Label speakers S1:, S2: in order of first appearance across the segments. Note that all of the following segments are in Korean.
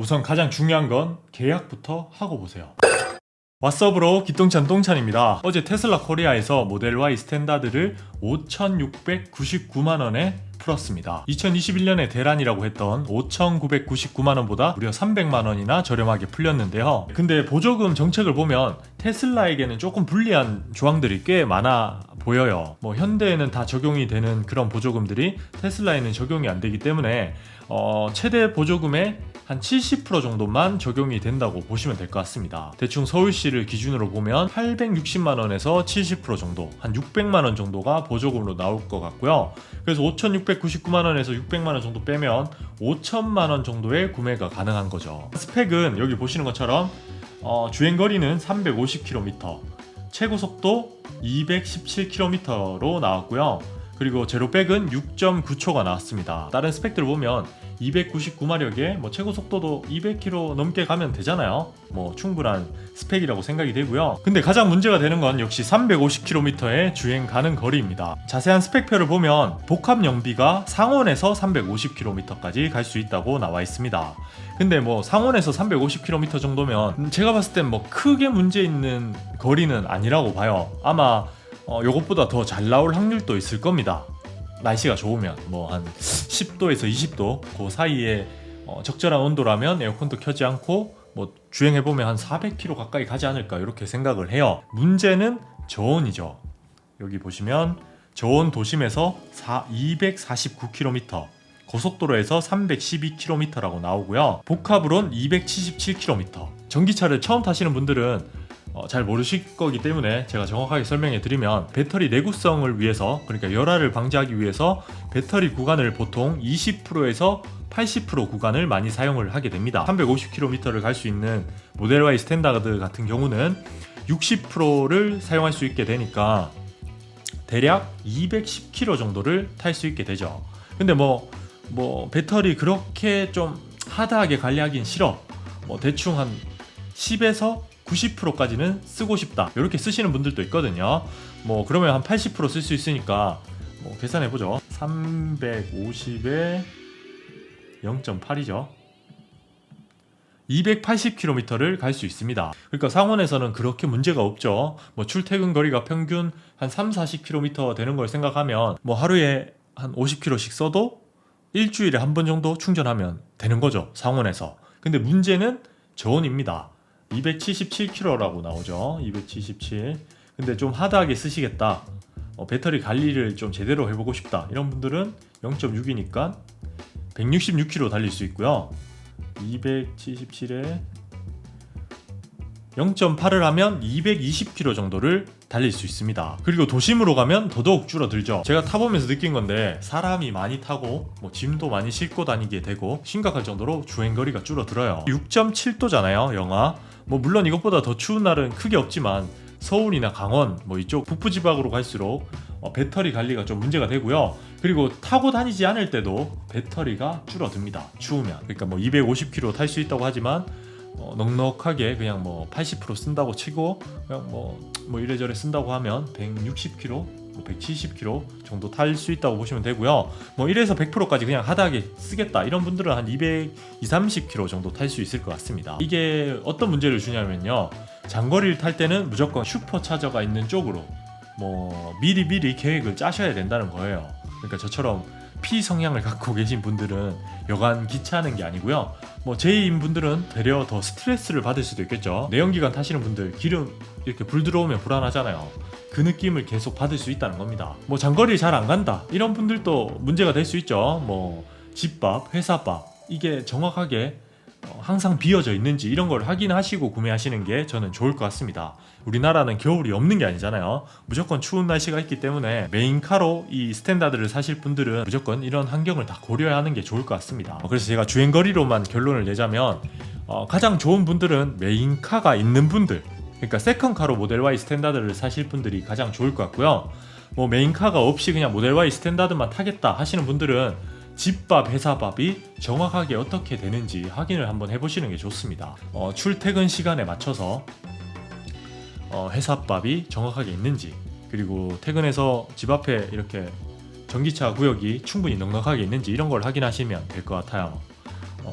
S1: 우선 가장 중요한 건 계약부터 하고 보세요. 왓썹으로 기똥찬 똥찬입니다. 어제 테슬라 코리아에서 모델 Y 스탠다드를 5,699만원에 풀었습니다. 2021년에 대란이라고 했던 5,999만원보다 무려 300만원이나 저렴하게 풀렸는데요. 근데 보조금 정책을 보면 테슬라에게는 조금 불리한 조항들이 꽤 많아 보여요. 현대에는 다 적용이 되는 그런 보조금들이 테슬라에는 적용이 안 되기 때문에 최대 보조금의 한 70% 정도만 적용이 된다고 보시면 될 것 같습니다. 대충 서울시를 기준으로 보면 860만원에서 70% 정도, 한 600만원 정도가 보조금으로 나올 것 같고요. 그래서 5,699만원에서 600만원 정도 빼면 5천만원 정도의 구매가 가능한 거죠. 스펙은 여기 보시는 것처럼 주행거리는 350km, 최고속도 217km로 나왔고요. 그리고 제로백은 6.9초가 나왔습니다. 다른 스펙들을 보면 299마력에 최고속도도 200km 넘게 가면 되잖아요. 충분한 스펙이라고 생각이 되고요. 근데 가장 문제가 되는 건 역시 350km의 주행 가능 거리입니다. 자세한 스펙표를 보면 복합 연비가 상온에서 350km까지 갈 수 있다고 나와 있습니다. 근데 상온에서 350km 정도면 제가 봤을 땐 크게 문제 있는 거리는 아니라고 봐요. 아마 요것보다 더 잘 나올 확률도 있을 겁니다. 날씨가 좋으면 한 10도에서 20도 그 사이에 적절한 온도라면 에어컨도 켜지 않고 주행해보면 한 400km 가까이 가지 않을까 이렇게 생각을 해요. 문제는 저온이죠. 여기 보시면 저온 도심에서 249km, 고속도로에서 312km라고 나오고요. 복합으론 277km. 전기차를 처음 타시는 분들은 잘 모르실 거기 때문에 제가 정확하게 설명해 드리면, 배터리 내구성을 위해서, 그러니까 열화를 방지하기 위해서 배터리 구간을 보통 20%에서 80% 구간을 많이 사용을 하게 됩니다. 350km를 갈 수 있는 모델 Y 스탠다드 같은 경우는 60%를 사용할 수 있게 되니까 대략 210km 정도를 탈 수 있게 되죠. 근데 배터리 그렇게 좀 하드하게 관리하긴 싫어, 대충 한 10에서 90%까지는 쓰고 싶다, 이렇게 쓰시는 분들도 있거든요. 그러면 한 80% 쓸 수 있으니까 계산해보죠. 350에 0.8이죠 280km를 갈 수 있습니다. 그러니까 상온에서는 그렇게 문제가 없죠. 출퇴근 거리가 평균 한 3-40km 되는 걸 생각하면 하루에 한 50km씩 써도 일주일에 한 번 정도 충전하면 되는 거죠, 상온에서. 근데 문제는 저온입니다. 277km라고 나오죠. 277. 근데 좀 하드하게 쓰시겠다, 배터리 관리를 좀 제대로 해보고 싶다, 이런 분들은 0.6이니까 166km 달릴 수 있고요. 277에 0.8을 하면 220km 정도를 달릴 수 있습니다. 그리고 도심으로 가면 더더욱 줄어들죠. 제가 타보면서 느낀 건데, 사람이 많이 타고 짐도 많이 싣고 다니게 되고 심각할 정도로 주행거리가 줄어들어요. 6.7도잖아요 영하. 물론 이것보다 더 추운 날은 크게 없지만 서울이나 강원 이쪽 북부지방으로 갈수록 배터리 관리가 좀 문제가 되고요. 그리고 타고 다니지 않을 때도 배터리가 줄어듭니다, 추우면. 그러니까 250km 탈 수 있다고 하지만 넉넉하게 그냥 80% 쓴다고 치고, 그냥 이래저래 쓴다고 하면 160km, 170km 정도 탈 수 있다고 보시면 되고요. 1에서 100%까지 그냥 하드하게 쓰겠다, 이런 분들은 한 230km 정도 탈 수 있을 것 같습니다. 이게 어떤 문제를 주냐면요, 장거리를 탈 때는 무조건 슈퍼차저가 있는 쪽으로 미리 계획을 짜셔야 된다는 거예요. 그러니까 저처럼 P 성향을 갖고 계신 분들은 여간 기차하는 게 아니고요. J인 분들은 되려 더 스트레스를 받을 수도 있겠죠. 내연기관 타시는 분들 기름 이렇게 불 들어오면 불안하잖아요. 그 느낌을 계속 받을 수 있다는 겁니다. 장거리 잘 안 간다, 이런 분들도 문제가 될 수 있죠. 집밥, 회사밥, 이게 정확하게 항상 비어져 있는지 이런 걸 확인하시고 구매하시는 게 저는 좋을 것 같습니다. 우리나라는 겨울이 없는 게 아니잖아요. 무조건 추운 날씨가 있기 때문에 메인카로 이 스탠다드를 사실 분들은 무조건 이런 환경을 다 고려해야 하는 게 좋을 것 같습니다. 그래서 제가 주행거리로만 결론을 내자면, 가장 좋은 분들은 메인카가 있는 분들, 그러니까 세컨카로 모델 Y 스탠다드를 사실 분들이 가장 좋을 것 같고요. 메인카가 없이 그냥 모델 Y 스탠다드만 타겠다 하시는 분들은 집밥, 회사밥이 정확하게 어떻게 되는지 확인을 한번 해보시는 게 좋습니다. 출퇴근 시간에 맞춰서 회사밥이 정확하게 있는지, 그리고 퇴근해서 집 앞에 이렇게 전기차 구역이 충분히 넉넉하게 있는지, 이런 걸 확인하시면 될 것 같아요.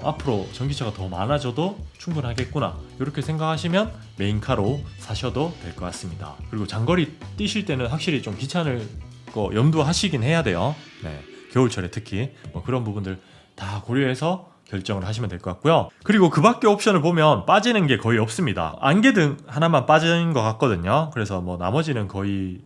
S1: 앞으로 전기차가 더 많아져도 충분하겠구나 이렇게 생각하시면 메인카로 사셔도 될 것 같습니다. 그리고 장거리 뛰실 때는 확실히 좀 귀찮을 거 염두하시긴 해야 돼요. 네, 겨울철에 특히 그런 부분들 다 고려해서 결정을 하시면 될 것 같고요. 그리고 그 밖에 옵션을 보면 빠지는 게 거의 없습니다. 안개등 하나만 빠진 것 같거든요. 그래서 나머지는 거의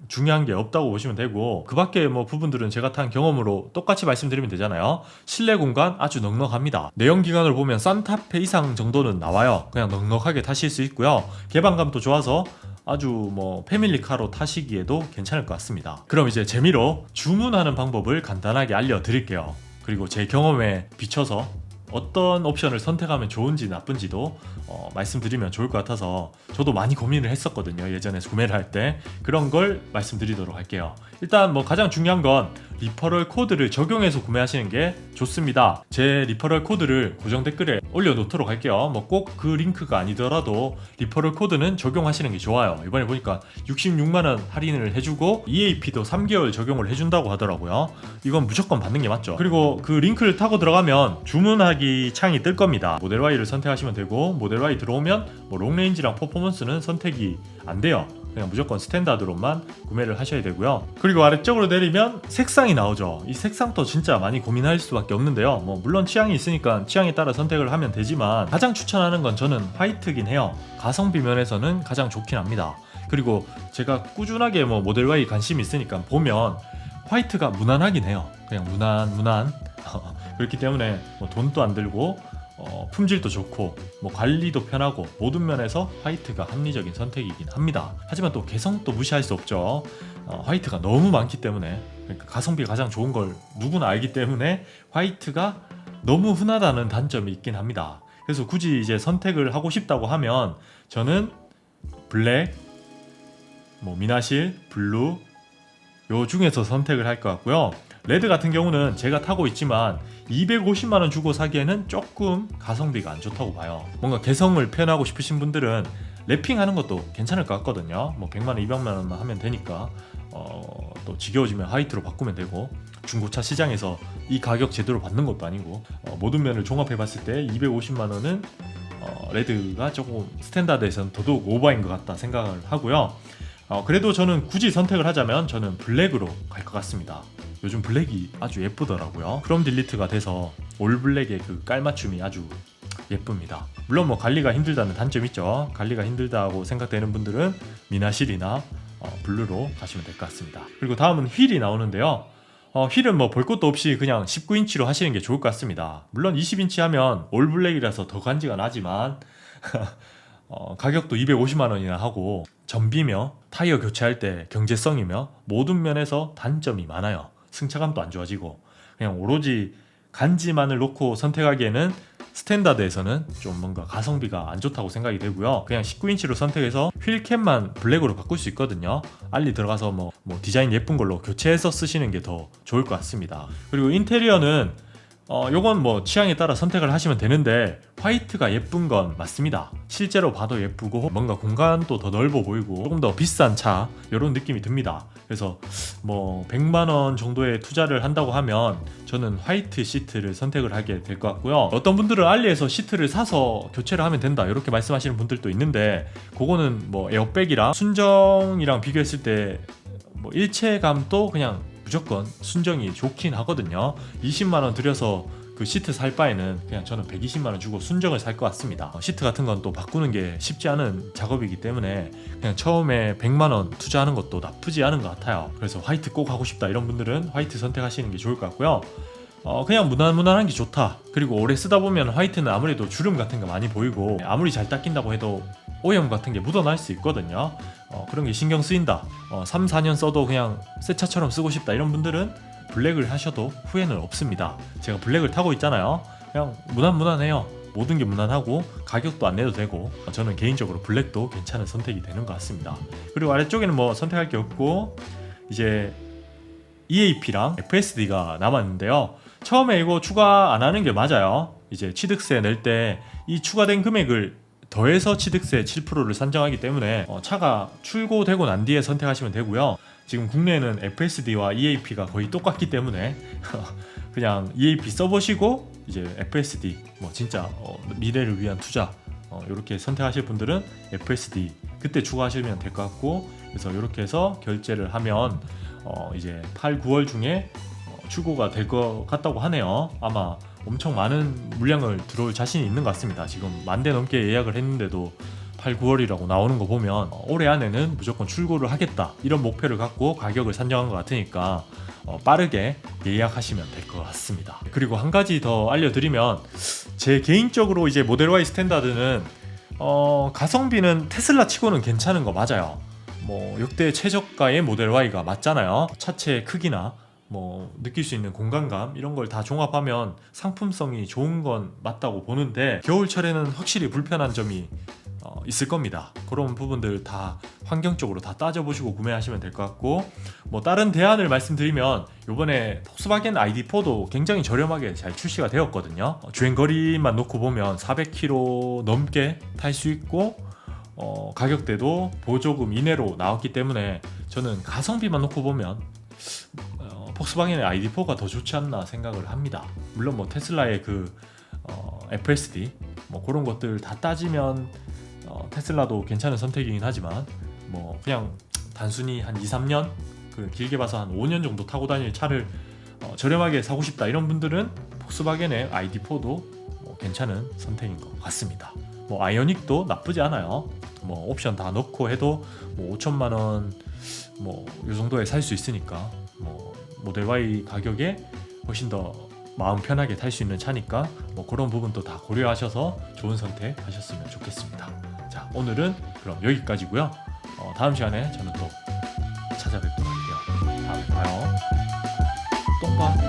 S1: 중요한 게 없다고 보시면 되고, 그 밖에 부분들은 제가 탄 경험으로 똑같이 말씀드리면 되잖아요. 실내 공간 아주 넉넉합니다. 내연기관을 보면 산타페 이상 정도는 나와요. 그냥 넉넉하게 타실 수 있고요. 개방감도 좋아서 아주 패밀리카로 타시기에도 괜찮을 것 같습니다. 그럼 이제 재미로 주문하는 방법을 간단하게 알려드릴게요. 그리고 제 경험에 비춰서 어떤 옵션을 선택하면 좋은지 나쁜지도 말씀드리면 좋을 것 같아서 저도 많이 고민을 했었거든요. 예전에 구매를 할 때 그런 걸 말씀드리도록 할게요. 일단 가장 중요한 건 리퍼럴 코드를 적용해서 구매하시는 게 좋습니다. 제 리퍼럴 코드를 고정 댓글에 올려놓도록 할게요. 꼭 그 링크가 아니더라도 리퍼럴 코드는 적용하시는 게 좋아요. 이번에 보니까 66만원 할인을 해주고 EAP도 3개월 적용을 해준다고 하더라고요. 이건 무조건 받는 게 맞죠. 그리고 그 링크를 타고 들어가면 주문하기 창이 뜰 겁니다. 모델 Y를 선택하시면 되고, 모델 Y 들어오면 롱레인지랑 퍼포먼스는 선택이 안 돼요. 그냥 무조건 스탠다드로만 구매를 하셔야 되고요. 그리고 아래쪽으로 내리면 색상이 나오죠. 이 색상도 진짜 많이 고민할 수밖에 없는데요. 물론 취향이 있으니까 취향에 따라 선택을 하면 되지만, 가장 추천하는 건 저는 화이트긴 해요. 가성비 면에서는 가장 좋긴 합니다. 그리고 제가 꾸준하게 모델 Y 관심이 있으니까 보면 화이트가 무난하긴 해요. 그냥 무난 그렇기 때문에 돈도 안 들고 품질도 좋고 관리도 편하고 모든 면에서 화이트가 합리적인 선택이긴 합니다. 하지만 또 개성도 무시할 수 없죠. 화이트가 너무 많기 때문에, 그러니까 가성비가 가장 좋은 걸 누구나 알기 때문에 화이트가 너무 흔하다는 단점이 있긴 합니다. 그래서 굳이 이제 선택을 하고 싶다고 하면 저는 블랙, 미나실, 블루 요 중에서 선택을 할 것 같고요. 레드 같은 경우는 제가 타고 있지만 250만원 주고 사기에는 조금 가성비가 안 좋다고 봐요. 뭔가 개성을 표현하고 싶으신 분들은 랩핑하는 것도 괜찮을 것 같거든요. 100만원, 200만원만 하면 되니까 또 지겨워지면 화이트로 바꾸면 되고, 중고차 시장에서 이 가격 제대로 받는 것도 아니고, 모든 면을 종합해봤을 때 250만원은 레드가 조금 스탠다드에서는 더더욱 오버인 것 같다 생각을 하고요. 그래도 저는 굳이 선택을 하자면 저는 블랙으로 갈 것 같습니다. 요즘 블랙이 아주 예쁘더라고요. 크롬 딜리트가 돼서 올 블랙의 그 깔맞춤이 아주 예쁩니다. 물론 관리가 힘들다는 단점이 있죠. 관리가 힘들다고 생각되는 분들은 미나실이나 블루로 가시면 될 것 같습니다. 그리고 다음은 휠이 나오는데요. 휠은 볼 것도 없이 그냥 19인치로 하시는 게 좋을 것 같습니다. 물론 20인치 하면 올 블랙이라서 더 간지가 나지만 가격도 250만원이나 하고, 전비며 타이어 교체할 때 경제성이며 모든 면에서 단점이 많아요. 승차감도 안 좋아지고, 그냥 오로지 간지만을 놓고 선택하기에는 스탠다드에서는 좀 뭔가 가성비가 안 좋다고 생각이 되고요. 그냥 19인치로 선택해서 휠캡만 블랙으로 바꿀 수 있거든요. 알리 들어가서 디자인 예쁜 걸로 교체해서 쓰시는 게 더 좋을 것 같습니다. 그리고 인테리어는 요건 취향에 따라 선택을 하시면 되는데, 화이트가 예쁜 건 맞습니다. 실제로 봐도 예쁘고 뭔가 공간도 더 넓어 보이고 조금 더 비싼 차 이런 느낌이 듭니다. 그래서 100만원 정도의 투자를 한다고 하면 저는 화이트 시트를 선택을 하게 될 것 같고요. 어떤 분들은 알리에서 시트를 사서 교체를 하면 된다 이렇게 말씀하시는 분들도 있는데, 그거는 에어백이랑 순정이랑 비교했을 때 일체감도 그냥 무조건 순정이 좋긴 하거든요. 20만원 들여서 그 시트 살 바에는 그냥 저는 120만원 주고 순정을 살 것 같습니다. 시트 같은 건 또 바꾸는 게 쉽지 않은 작업이기 때문에 그냥 처음에 100만원 투자하는 것도 나쁘지 않은 것 같아요. 그래서 화이트 꼭 하고 싶다 이런 분들은 화이트 선택하시는 게 좋을 것 같고요. 그냥 무난무난한 게 좋다. 그리고 오래 쓰다 보면 화이트는 아무래도 주름 같은 거 많이 보이고, 아무리 잘 닦인다고 해도 오염 같은 게 묻어날 수 있거든요. 그런 게 신경 쓰인다. 3, 4년 써도 그냥 새 차처럼 쓰고 싶다 이런 분들은 블랙을 하셔도 후회는 없습니다. 제가 블랙을 타고 있잖아요. 그냥 무난무난해요. 모든 게 무난하고 가격도 안 내도 되고, 저는 개인적으로 블랙도 괜찮은 선택이 되는 것 같습니다. 그리고 아래쪽에는 선택할 게 없고 이제 EAP랑 FSD가 남았는데요. 처음에 이거 추가 안 하는 게 맞아요. 이제 취득세 낼 때 이 추가된 금액을 더해서 취득세 7%를 산정하기 때문에 차가 출고되고 난 뒤에 선택하시면 되고요. 지금 국내에는 FSD와 EAP가 거의 똑같기 때문에 그냥 EAP 써보시고 이제 FSD 뭐 진짜 미래를 위한 투자 이렇게 선택하실 분들은 FSD 그때 추가하시면 될 것 같고, 그래서 이렇게 해서 결제를 하면 이제 8, 9월 중에 출고가 될 것 같다고 하네요. 아마 엄청 많은 물량을 들어올 자신이 있는 것 같습니다. 지금 10,000대 넘게 예약을 했는데도 8, 9월이라고 나오는 거 보면 올해 안에는 무조건 출고를 하겠다 이런 목표를 갖고 가격을 산정한 것 같으니까 빠르게 예약하시면 될 것 같습니다. 그리고 한 가지 더 알려드리면, 제 개인적으로 이제 모델 Y 스탠다드는 가성비는 테슬라 치고는 괜찮은 거 맞아요. 뭐 역대 최저가의 모델 Y가 맞잖아요. 차체 크기나 뭐 느낄 수 있는 공간감 이런 걸 다 종합하면 상품성이 좋은 건 맞다고 보는데, 겨울철에는 확실히 불편한 점이 있을 겁니다. 그런 부분들 다 환경적으로 다 따져보시고 구매하시면 될 것 같고, 뭐 다른 대안을 말씀드리면 이번에 폭스바겐 ID4도 굉장히 저렴하게 잘 출시가 되었거든요. 주행거리만 놓고 보면 400km 넘게 탈 수 있고 가격대도 보조금 이내로 나왔기 때문에 저는 가성비만 놓고 보면 폭스바겐의 ID4가 더 좋지 않나 생각을 합니다. 물론 뭐 테슬라의 그 FSD 뭐 그런 것들 다 따지면 테슬라도 괜찮은 선택이긴 하지만, 뭐 그냥 단순히 한 2, 3년 그 길게 봐서 한 5년 정도 타고 다닐 차를 저렴하게 사고 싶다 이런 분들은 폭스바겐의 ID4도 뭐 괜찮은 선택인 것 같습니다. 뭐 아이오닉도 나쁘지 않아요. 뭐 옵션 다 넣고 해도 뭐 5천만 원 뭐 이 정도에 살 수 있으니까 뭐 모델 Y 가격에 훨씬 더 마음 편하게 탈 수 있는 차니까 뭐 그런 부분도 다 고려하셔서 좋은 선택 하셨으면 좋겠습니다. 자, 오늘은 그럼 여기까지고요. 다음 시간에 저는 또 찾아뵙도록 할게요. 다음에 봐요. 똥봐.